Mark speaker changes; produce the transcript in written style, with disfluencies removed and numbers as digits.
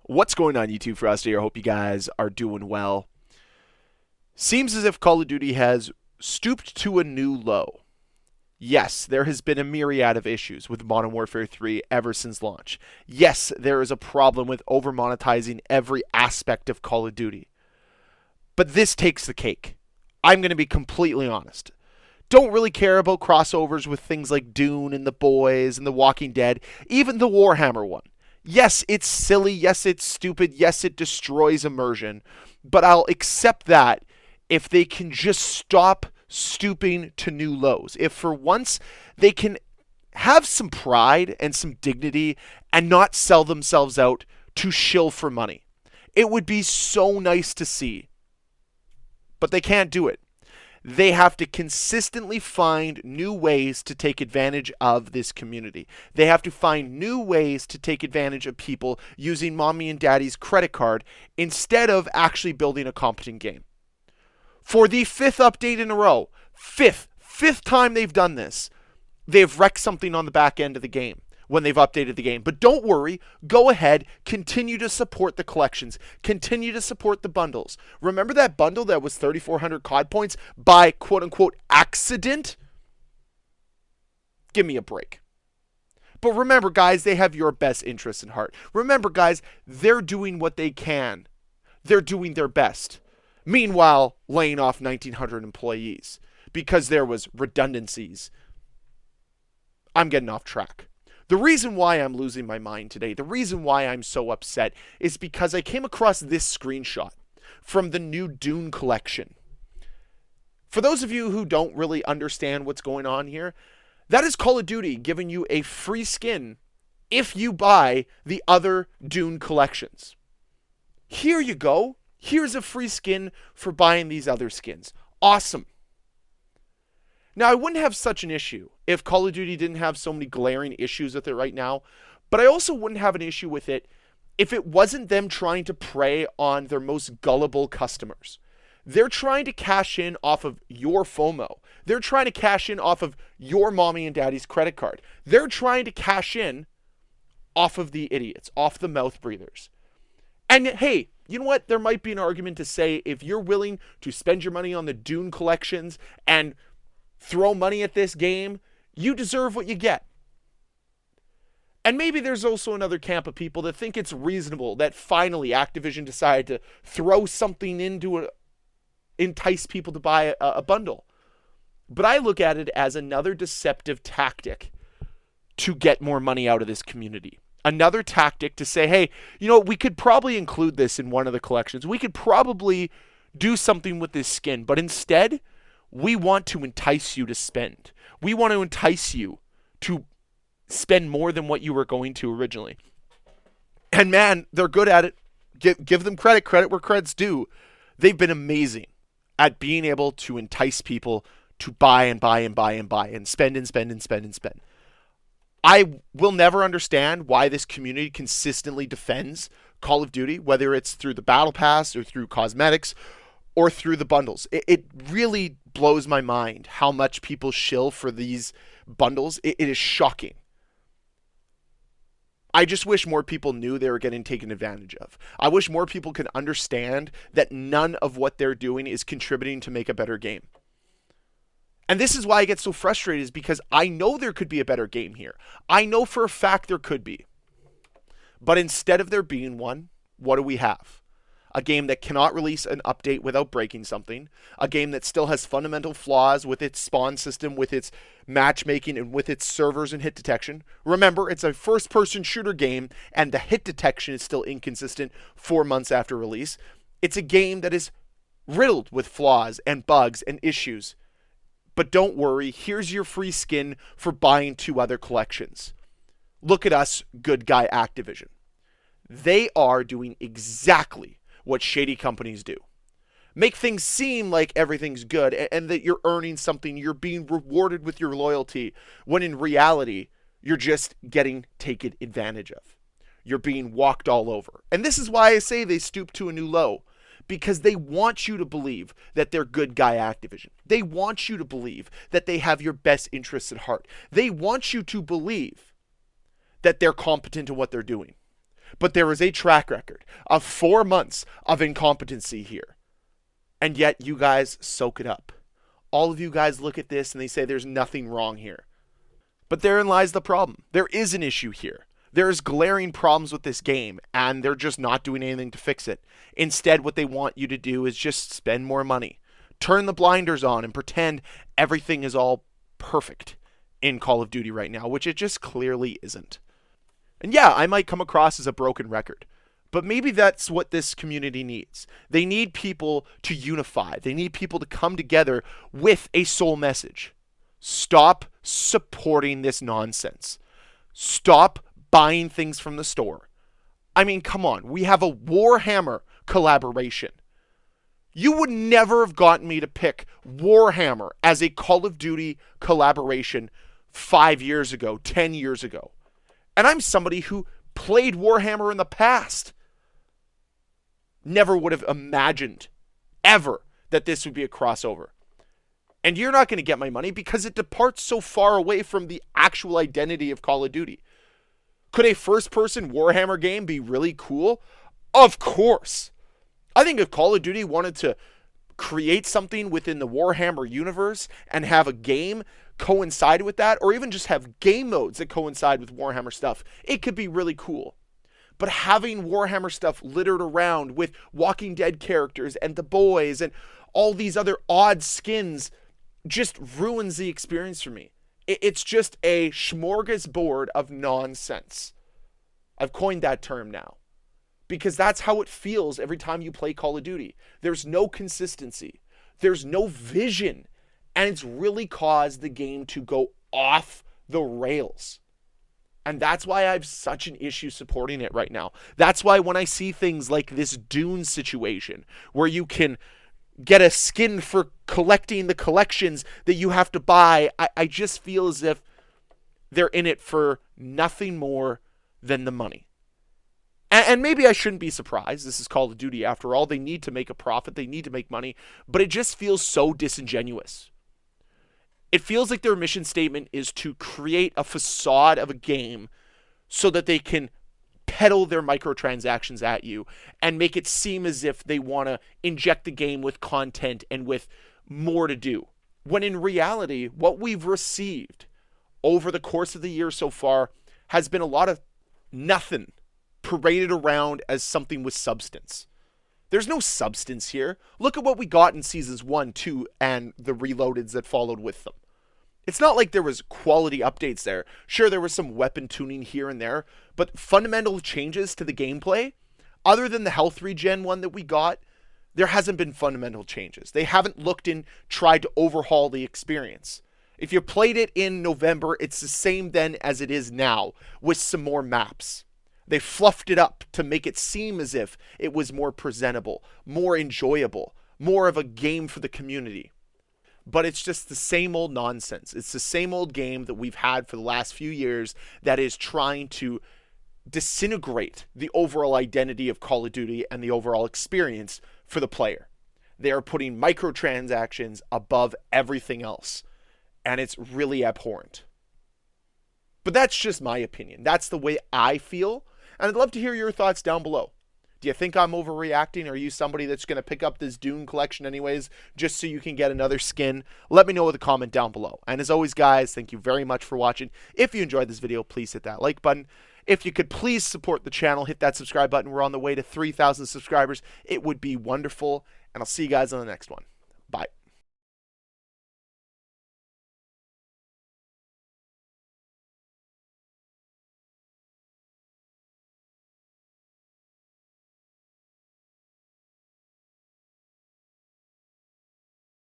Speaker 1: What's going on, YouTube? Ferocity. I hope you guys are doing well. Seems as if Call of Duty has stooped to a new low. Yes, there has been a myriad of issues with Modern Warfare 3 ever since launch. Yes, there is a problem with over monetizing every aspect of Call of Duty. But this takes the cake. I'm going to be completely honest. Don't really care about crossovers with things like Dune and The Boys and The Walking Dead, even the Warhammer one. Yes, it's silly. Yes, it's stupid. Yes, it destroys immersion. But I'll accept that if they can just stop stooping to new lows. If for once they can have some pride and some dignity and not sell themselves out to shill for money. It would be so nice to see. But they can't do it. They have to consistently find new ways to take advantage of this community. They have to find new ways to take advantage of people using mommy and daddy's credit card instead of actually building a competent game. For the fifth update in a row, fifth time they've done this, they've wrecked something on the back end of the game when they've updated the game. But don't worry, go ahead, continue to support the collections, continue to support the bundles. Remember that bundle that was 3,400 COD points by quote-unquote accident? Give me a break. But remember, guys, they have your best interests in heart. Remember, guys, they're doing what they can. They're doing their best. Meanwhile, laying off 1,900 employees because there was redundancies. I'm getting off track. The reason why I'm losing my mind today, the reason why I'm so upset, is because I came across this screenshot from the new Dune collection. For those of you who don't really understand what's going on here, that is Call of Duty giving you a free skin if you buy the other Dune collections. Here you go. Here's a free skin for buying these other skins. Awesome. Now, I wouldn't have such an issue if Call of Duty didn't have so many glaring issues with it right now, but I also wouldn't have an issue with it if it wasn't them trying to prey on their most gullible customers. They're trying to cash in off of your FOMO. They're trying to cash in off of your mommy and daddy's credit card. They're trying to cash in off of the idiots, off the mouth breathers. And hey, you know what? There might be an argument to say if you're willing to spend your money on the Dune collections and throw money at this game, you deserve what you get. And maybe there's also another camp of people that think it's reasonable that finally Activision decided to throw something into entice people to buy a bundle. But I look at it as another deceptive tactic to get more money out of this community. Another tactic to say, hey, you know, we could probably include this in one of the collections. We could probably do something with this skin. But instead, we want to entice you to spend. We want to entice you to spend more than what you were going to originally. And man, they're good at it. Give them credit. Credit where credit's due. They've been amazing at being able to entice people to buy and buy and buy and buy and spend and spend and spend and spend. I will never understand why this community consistently defends Call of Duty, whether it's through the Battle Pass or through cosmetics or through the bundles. It really blows my mind how much people shill for these bundles. It is shocking. I just wish more people knew they were getting taken advantage of. I wish more people could understand that none of what they're doing is contributing to make a better game. And this is why I get so frustrated, is because I know there could be a better game here. I know for a fact there could be. But instead of there being one, what do we have? A game that cannot release an update without breaking something. A game that still has fundamental flaws with its spawn system, with its matchmaking, and with its servers and hit detection. Remember, it's a first-person shooter game, and the hit detection is still inconsistent 4 months after release. It's a game that is riddled with flaws and bugs and issues. But don't worry, here's your free skin for buying 2 other collections. Look at us, good guy Activision. They are doing exactly what shady companies do. Make things seem like everything's good and that you're earning something, you're being rewarded with your loyalty, when in reality, you're just getting taken advantage of. You're being walked all over. And this is why I say they stoop to a new low. Because they want you to believe that they're good guy Activision. They want you to believe that they have your best interests at heart. They want you to believe that they're competent in what they're doing. But there is a track record of 4 months of incompetency here. And yet you guys soak it up. All of you guys look at this and they say there's nothing wrong here. But therein lies the problem. There is an issue here. There's glaring problems with this game, and they're just not doing anything to fix it. Instead, what they want you to do is just spend more money. Turn the blinders on and pretend everything is all perfect in Call of Duty right now, which it just clearly isn't. And yeah, I might come across as a broken record, but maybe that's what this community needs. They need people to unify. They need people to come together with a sole message. Stop supporting this nonsense. Stop buying things from the store. I mean, come on. We have a Warhammer collaboration. You would never have gotten me to pick Warhammer as a Call of Duty collaboration 5 years ago, 10 years ago. And I'm somebody who played Warhammer in the past. Never would have imagined, ever, that this would be a crossover. And you're not going to get my money because it departs so far away from the actual identity of Call of Duty. Could a first-person Warhammer game be really cool? Of course. I think if Call of Duty wanted to create something within the Warhammer universe and have a game coincide with that, or even just have game modes that coincide with Warhammer stuff, it could be really cool. But having Warhammer stuff littered around with Walking Dead characters and the boys and all these other odd skins just ruins the experience for me. It's just a smorgasbord of nonsense. I've coined that term now, because that's how it feels every time you play Call of Duty. There's no consistency. There's no vision. And it's really caused the game to go off the rails. And that's why I have such an issue supporting it right now. That's why when I see things like this Dune situation, where you can get a skin for collecting the collections that you have to buy, I just feel as if they're in it for nothing more than the money. And maybe I shouldn't be surprised. This is Call of Duty after all. They need to make a profit. They need to make money. But it just feels so disingenuous. It feels like their mission statement is to create a facade of a game so that they can peddle their microtransactions at you and make it seem as if they want to inject the game with content and with more to do. When in reality, what we've received over the course of the year so far has been a lot of nothing paraded around as something with substance. There's no substance here. Look at what we got in seasons 1, 2, and the reloadeds that followed with them. It's not like there was quality updates there. Sure, there was some weapon tuning here and there, but fundamental changes to the gameplay, other than the health regen one that we got, there hasn't been fundamental changes. They haven't looked and tried to overhaul the experience. If you played it in November, it's the same then as it is now, with some more maps. They fluffed it up to make it seem as if it was more presentable, more enjoyable, more of a game for the community. But it's just the same old nonsense. It's the same old game that we've had for the last few years that is trying to disintegrate the overall identity of Call of Duty and the overall experience for the player. They are putting microtransactions above everything else, and it's really abhorrent. But that's just my opinion. That's the way I feel. And I'd love to hear your thoughts down below. Do you think I'm overreacting? Are you somebody that's going to pick up this Dune collection anyways, just so you can get another skin? Let me know with a comment down below. And as always, guys, thank you very much for watching. If you enjoyed this video, please hit that like button. If you could please support the channel, hit that subscribe button. We're on the way to 3,000 subscribers. It would be wonderful. And I'll see you guys on the next one.